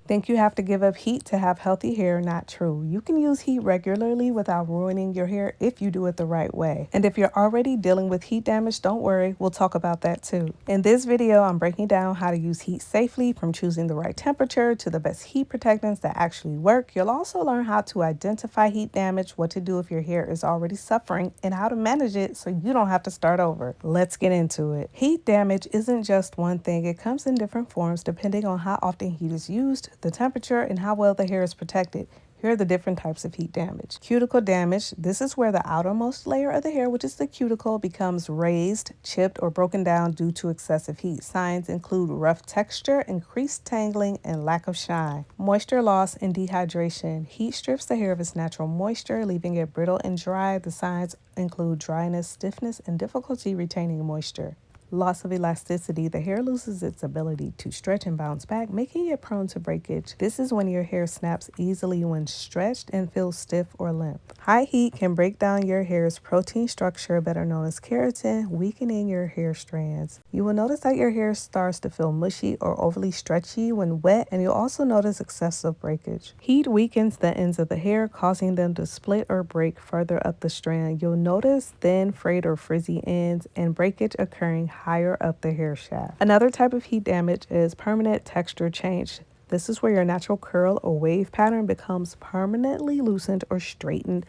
Think you have to give up heat to have healthy hair? Not true. You can use heat regularly without ruining your hair if you do it the right way. And if you're already dealing with heat damage, don't worry, we'll talk about that too. In this video, I'm breaking down how to use heat safely, from choosing the right temperature to the best heat protectants that actually work. You'll also learn how to identify heat damage, what to do if your hair is already suffering, and how to manage it so you don't have to start over. Let's get into it. Heat damage isn't just one thing. It comes in different forms depending on how often heat is used, the temperature, and how well the hair is protected. Here are the different types of heat damage. Cuticle damage. This is where the outermost layer of the hair, which is the cuticle, becomes raised, chipped, or broken down due to excessive heat. Signs include rough texture, increased tangling, and lack of shine. Moisture loss and dehydration. Heat strips the hair of its natural moisture, leaving it brittle and dry. The signs include dryness, stiffness, and difficulty retaining moisture. Loss of elasticity. The hair loses its ability to stretch and bounce back, making it prone to breakage. This is when your hair snaps easily when stretched and feels stiff or limp. High heat can break down your hair's protein structure, better known as keratin, weakening your hair strands. You will notice that your hair starts to feel mushy or overly stretchy when wet, and you'll also notice excessive breakage. Heat weakens the ends of the hair, causing them to split or break further up the strand. You'll notice thin, frayed, or frizzy ends and breakage occurring higher up the hair shaft. Another type of heat damage is permanent texture change. This is where your natural curl or wave pattern becomes permanently loosened or straightened.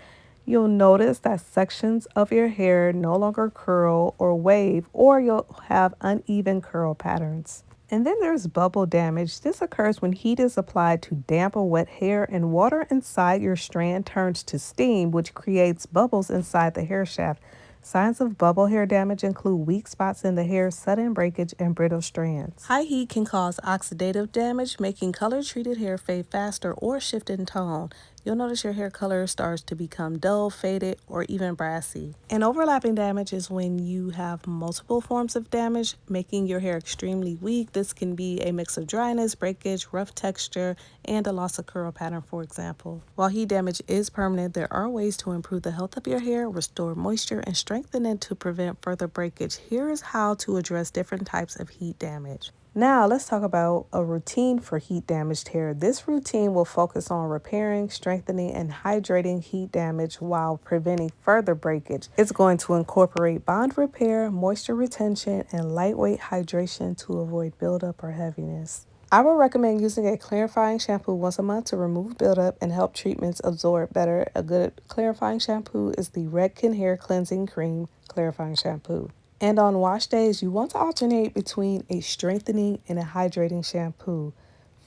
You'll notice that sections of your hair no longer curl or wave, or you'll have uneven curl patterns. And then there's bubble damage. This occurs when heat is applied to damp or wet hair and water inside your strand turns to steam, which creates bubbles inside the hair shaft. Signs of bubble hair damage include weak spots in the hair, sudden breakage, and brittle strands. High heat can cause oxidative damage, making color-treated hair fade faster or shift in tone. You'll notice your hair color starts to become dull, faded, or even brassy. And overlapping damage is when you have multiple forms of damage, making your hair extremely weak. This can be a mix of dryness, breakage, rough texture, and a loss of curl pattern, for example. While heat damage is permanent, there are ways to improve the health of your hair, restore moisture, and strengthen it to prevent further breakage. Here is how to address different types of heat damage. Now, let's talk about a routine for heat damaged hair. This routine will focus on repairing, strengthening, and hydrating heat damage while preventing further breakage. It's going to incorporate bond repair, moisture retention, and lightweight hydration to avoid buildup or heaviness. I would recommend using a clarifying shampoo once a month to remove buildup and help treatments absorb better. A good clarifying shampoo is the Redken Hair Cleansing Cream Clarifying Shampoo. And on wash days, you want to alternate between a strengthening and a hydrating shampoo.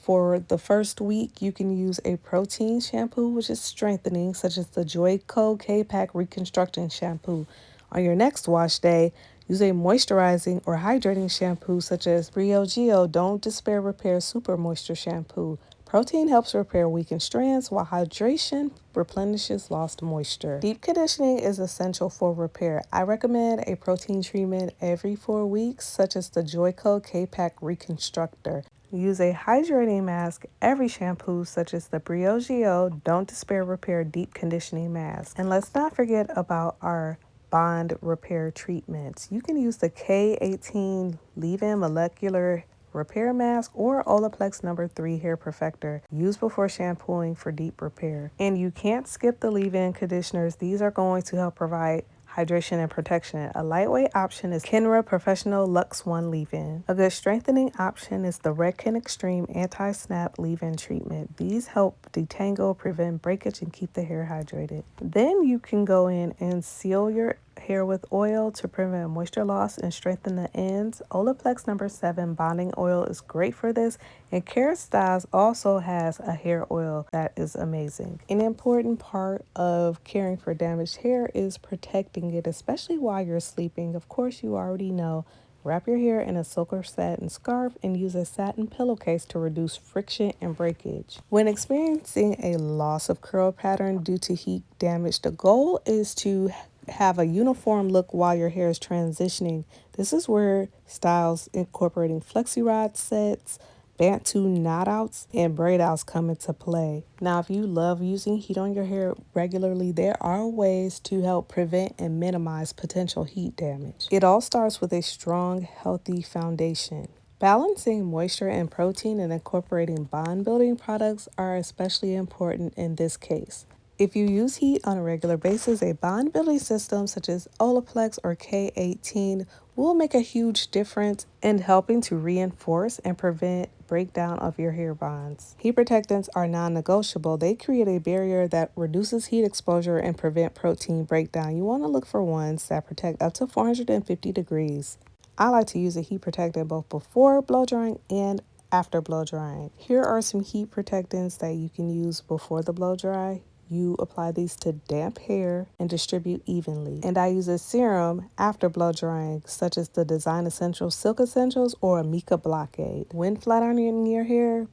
For the first week, you can use a protein shampoo, which is strengthening, such as the JOICO K PAK Reconstructing Shampoo. On your next wash day, use a moisturizing or hydrating shampoo, such as Briogeo Don't Despair Repair Super Moisture Shampoo. Protein helps repair weakened strands, while hydration replenishes lost moisture. Deep conditioning is essential for repair. I recommend a protein treatment every 4 weeks, such as the JOICO K PAK Reconstructor. Use a hydrating mask every shampoo, such as the Briogeo Don't Despair Repair Deep Conditioning Mask. And let's not forget about our bond repair treatments. You can use the K18 Molecular Repair Mask or OLAPLEX number 3 Hair Perfector. Use before shampooing for deep repair. And you can't skip the leave-in conditioners. These are going to help provide hydration and protection. A lightweight option is Kenra Professional Luxe 1 leave-in. A good strengthening option is the Redken Extreme Anti-Snap leave-in treatment. These help detangle, prevent breakage, and keep the hair hydrated. Then you can go in and seal your hair with oil to prevent moisture loss and strengthen the ends. OLAPLEX number 7 bonding oil is great for this, and Kerastase also has a hair oil that is amazing. An important part of caring for damaged hair is protecting it, especially while you're sleeping. Of course, you already know. Wrap your hair in a silk or satin scarf and use a satin pillowcase to reduce friction and breakage. When experiencing a loss of curl pattern due to heat damage, the goal is to have a uniform look while your hair is transitioning. This is where styles incorporating flexi rod sets, Bantu knot outs, and braid outs come into play. Now, if you love using heat on your hair regularly, there are ways to help prevent and minimize potential heat damage. It all starts with a strong, healthy foundation. Balancing moisture and protein and incorporating bond building products are especially important in this case. If you use heat on a regular basis, a bond building system such as OLAPLEX or K18 will make a huge difference in helping to reinforce and prevent breakdown of your hair bonds. Heat protectants are non-negotiable. They create a barrier that reduces heat exposure and prevent protein breakdown. You want to look for ones that protect up to 450 degrees. I like to use a heat protectant both before blow drying and after blow drying. Here are some heat protectants that you can use before the blow dry. You apply these to damp hair and distribute evenly. And I use a serum after blow drying, such as the Design Essentials Silk Essentials or a Mica Blockade. When flat ironing your hair,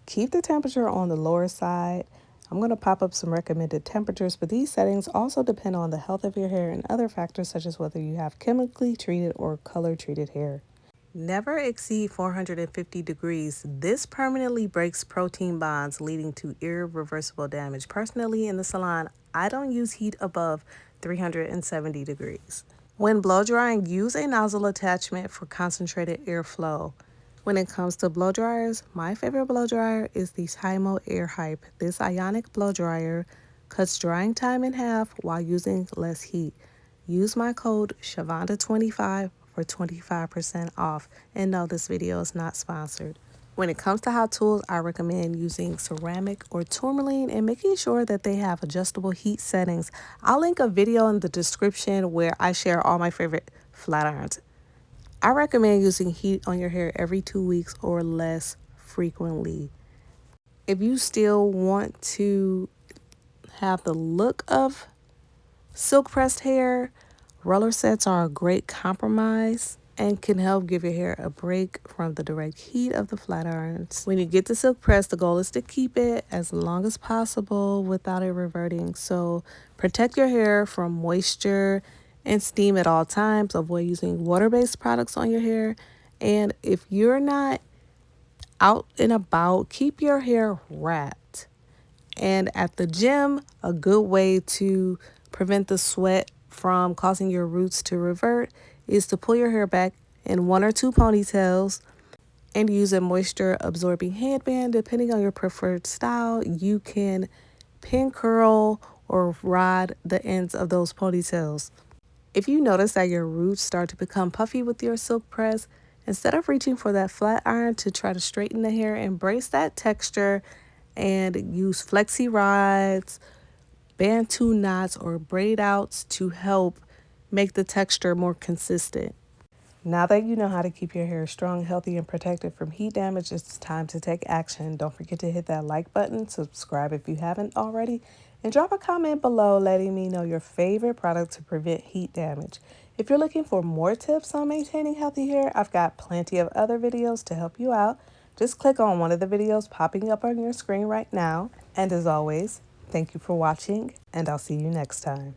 keep the temperature on the lower side. I'm going to pop up some recommended temperatures, but these settings also depend on the health of your hair and other factors such as whether you have chemically treated or color treated hair. Never exceed 450 degrees. This permanently breaks protein bonds, leading to irreversible damage. Personally, in the salon, I don't use heat above 370 degrees. When blow drying, use a nozzle attachment for concentrated airflow. When it comes to blow dryers, my favorite blow dryer is the Hymo Air Hype. This ionic blow dryer cuts drying time in half while using less heat. Use my code Shavonda25 for 25% off. And no, this video is not sponsored. When it comes to hot tools, I recommend using ceramic or tourmaline and making sure that they have adjustable heat settings. I'll link a video in the description where I share all my favorite flat irons. I recommend using heat on your hair every 2 weeks or less frequently. If you still want to have the look of silk pressed hair, roller sets are a great compromise and can help give your hair a break from the direct heat of the flat irons. When you get the silk press, the goal is to keep it as long as possible without it reverting. So protect your hair from moisture and steam at all times. Avoid using water-based products on your hair. And if you're not out and about, keep your hair wrapped. And at the gym, a good way to prevent the sweat from causing your roots to revert is to pull your hair back in 1 or 2 ponytails and use a moisture absorbing headband. Depending on your preferred style, you can pin curl or rod the ends of those ponytails. If you notice that your roots start to become puffy with your silk press, instead of reaching for that flat iron to try to straighten the hair, embrace that texture and use flexi rods, bantu knots, or braid outs to help make the texture more consistent. Now that you know how to keep your hair strong, healthy, and protected from heat damage, it's time to take action. Don't forget to hit that like button, subscribe if you haven't already, and drop a comment below letting me know your favorite product to prevent heat damage. If you're looking for more tips on maintaining healthy hair, I've got plenty of other videos to help you out. Just click on one of the videos popping up on your screen right now. And as always, thank you for watching, and I'll see you next time.